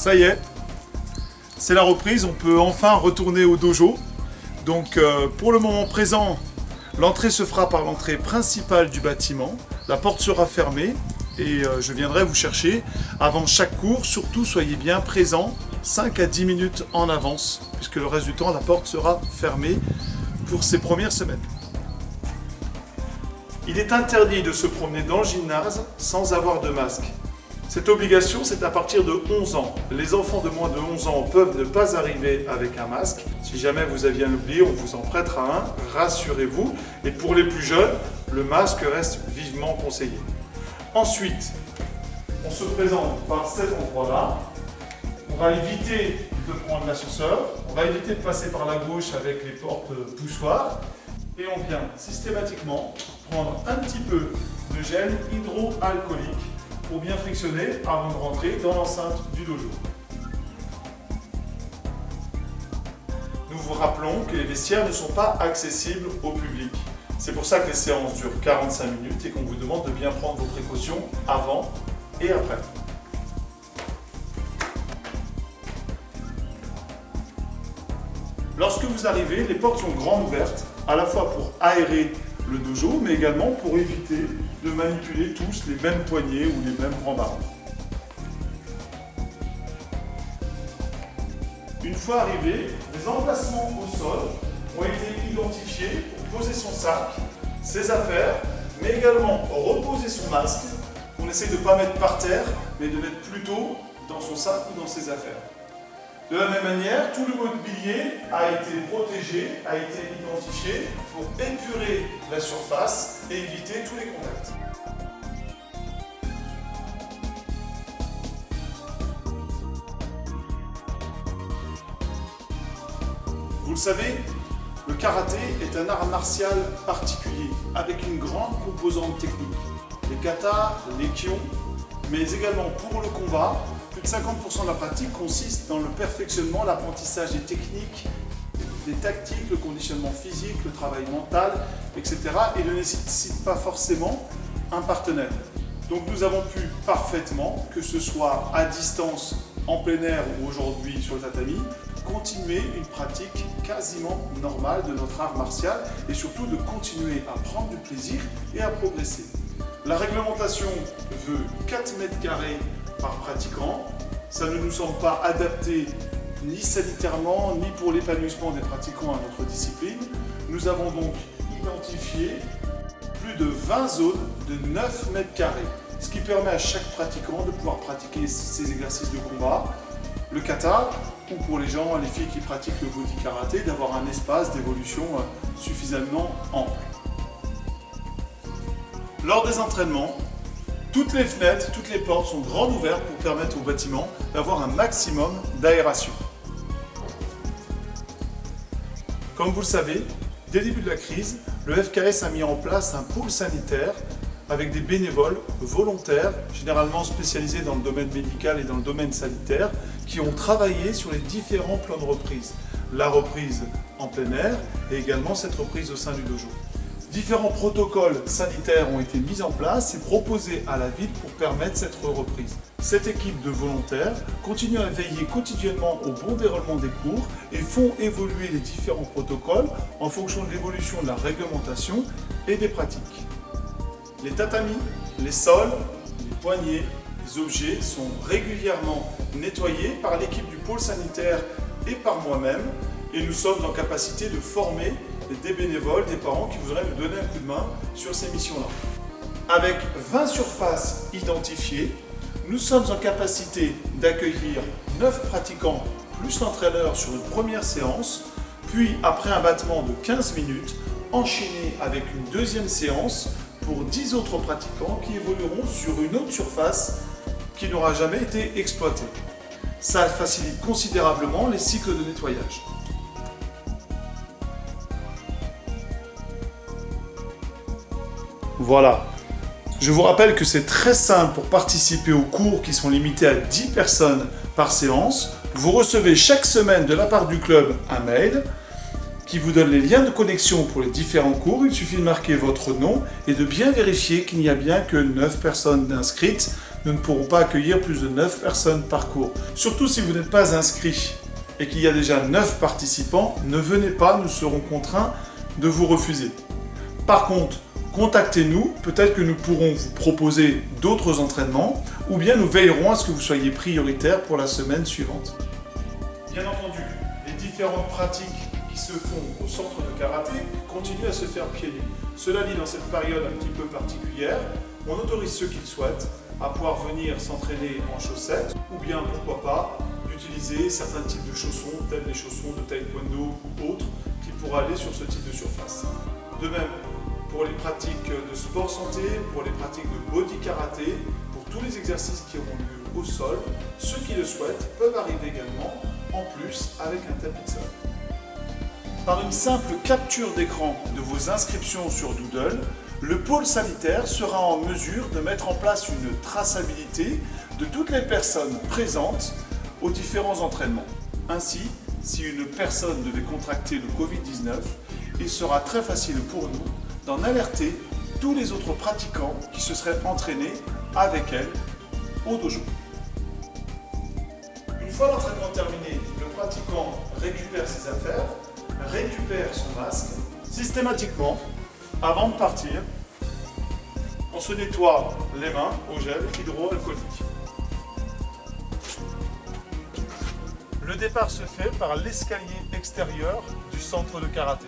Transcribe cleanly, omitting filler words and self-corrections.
Ça y est, c'est la reprise, on peut enfin retourner au dojo. Donc pour le moment présent, l'entrée se fera par l'entrée principale du bâtiment. La porte sera fermée et je viendrai vous chercher avant chaque cours. Surtout, soyez bien présents 5 à 10 minutes en avance, puisque le reste du temps, la porte sera fermée pour ces premières semaines. Il est interdit de se promener dans le gymnase sans avoir de masque. Cette obligation, c'est à partir de 11 ans. Les enfants de moins de 11 ans peuvent ne pas arriver avec un masque. Si jamais vous aviez un oublié, on vous en prêtera un, rassurez-vous. Et pour les plus jeunes, le masque reste vivement conseillé. Ensuite, on se présente par cet endroit-là. On va éviter de prendre l'ascenseur. On va éviter de passer par la gauche avec les portes poussoirs. Et on vient systématiquement prendre un petit peu de gel hydroalcoolique pour bien frictionner avant de rentrer dans l'enceinte du dojo. Nous vous rappelons que les vestiaires ne sont pas accessibles au public. C'est pour ça que les séances durent 45 minutes et qu'on vous demande de bien prendre vos précautions avant et après. Lorsque vous arrivez, les portes sont grandes ouvertes, à la fois pour aérer le dojo, mais également pour éviter de manipuler tous les mêmes poignets ou les mêmes grands barreaux. Une fois arrivé, les emplacements au sol ont été identifiés pour poser son sac, ses affaires, mais également reposer son masque. On essaie de ne pas mettre par terre, mais de mettre plutôt dans son sac ou dans ses affaires. De la même manière, tout le mobilier a été protégé, a été identifié pour épurer la surface et éviter tous les contacts. Vous le savez, le karaté est un art martial particulier, avec une grande composante technique. Les katas, les kyons, mais également pour le combat, plus de 50% de la pratique consiste dans le perfectionnement, l'apprentissage des techniques, des tactiques, le conditionnement physique, le travail mental, etc. et ne nécessite pas forcément un partenaire. Donc nous avons pu parfaitement, que ce soit à distance, en plein air ou aujourd'hui sur le tatami, continuer une pratique quasiment normale de notre art martial et surtout de continuer à prendre du plaisir et à progresser. La réglementation veut 4 mètres carrés par pratiquant. Ça ne nous semble pas adapté ni sanitairement ni pour l'épanouissement des pratiquants à notre discipline. Nous avons donc identifié plus de 20 zones de 9 mètres carrés, ce qui permet à chaque pratiquant de pouvoir pratiquer ses exercices de combat, le kata, ou pour les gens, les filles qui pratiquent le body karaté, d'avoir un espace d'évolution suffisamment ample. Lors des entraînements, toutes les fenêtres, toutes les portes sont grandes ouvertes pour permettre au bâtiment d'avoir un maximum d'aération. Comme vous le savez, dès le début de la crise, le FKS a mis en place un pôle sanitaire avec des bénévoles volontaires, généralement spécialisés dans le domaine médical et dans le domaine sanitaire, qui ont travaillé sur les différents plans de reprise. La reprise en plein air et également cette reprise au sein du dojo. Différents protocoles sanitaires ont été mis en place et proposés à la ville pour permettre cette reprise. Cette équipe de volontaires continue à veiller quotidiennement au bon déroulement des cours et font évoluer les différents protocoles en fonction de l'évolution de la réglementation et des pratiques. Les tatamis, les sols, les poignées, les objets sont régulièrement nettoyés par l'équipe du pôle sanitaire et par moi-même et nous sommes en capacité de former des bénévoles, des parents qui voudraient nous donner un coup de main sur ces missions-là. Avec 20 surfaces identifiées, nous sommes en capacité d'accueillir 9 pratiquants plus l'entraîneur sur une première séance, puis après un battement de 15 minutes, enchaîner avec une deuxième séance pour 10 autres pratiquants qui évolueront sur une autre surface qui n'aura jamais été exploitée. Ça facilite considérablement les cycles de nettoyage. Voilà. Je vous rappelle que c'est très simple pour participer aux cours qui sont limités à 10 personnes par séance. Vous recevez chaque semaine de la part du club un mail qui vous donne les liens de connexion pour les différents cours. Il suffit de marquer votre nom et de bien vérifier qu'il n'y a bien que 9 personnes inscrites nous ne pourrons pas accueillir plus de 9 personnes par cours. Surtout si vous n'êtes pas inscrit et qu'il y a déjà 9 participants, ne venez pas, nous serons contraints de vous refuser. Par contre, contactez-nous, peut-être que nous pourrons vous proposer d'autres entraînements ou bien nous veillerons à ce que vous soyez prioritaire pour la semaine suivante. Bien entendu, les différentes pratiques qui se font au centre de karaté continuent à se faire pieds nus. Cela dit, dans cette période un petit peu particulière, on autorise ceux qui le souhaitent à pouvoir venir s'entraîner en chaussettes ou bien, pourquoi pas, d'utiliser certains types de chaussons, tels les chaussons de taekwondo ou autres, qui pourraient aller sur ce type de surface. De même, pour les pratiques de sport santé, pour les pratiques de body karaté, pour tous les exercices qui auront lieu au sol, ceux qui le souhaitent peuvent arriver également, en plus, avec un tapis de sol. Par une simple capture d'écran de vos inscriptions sur Doodle, le pôle sanitaire sera en mesure de mettre en place une traçabilité de toutes les personnes présentes aux différents entraînements. Ainsi, si une personne devait contracter le Covid-19, il sera très facile pour nous d'en alerter tous les autres pratiquants qui se seraient entraînés avec elle au dojo. Une fois l'entraînement terminé, le pratiquant récupère ses affaires, récupère son masque. Systématiquement, avant de partir, on se nettoie les mains au gel hydroalcoolique. Le départ se fait par l'escalier extérieur du centre de karaté.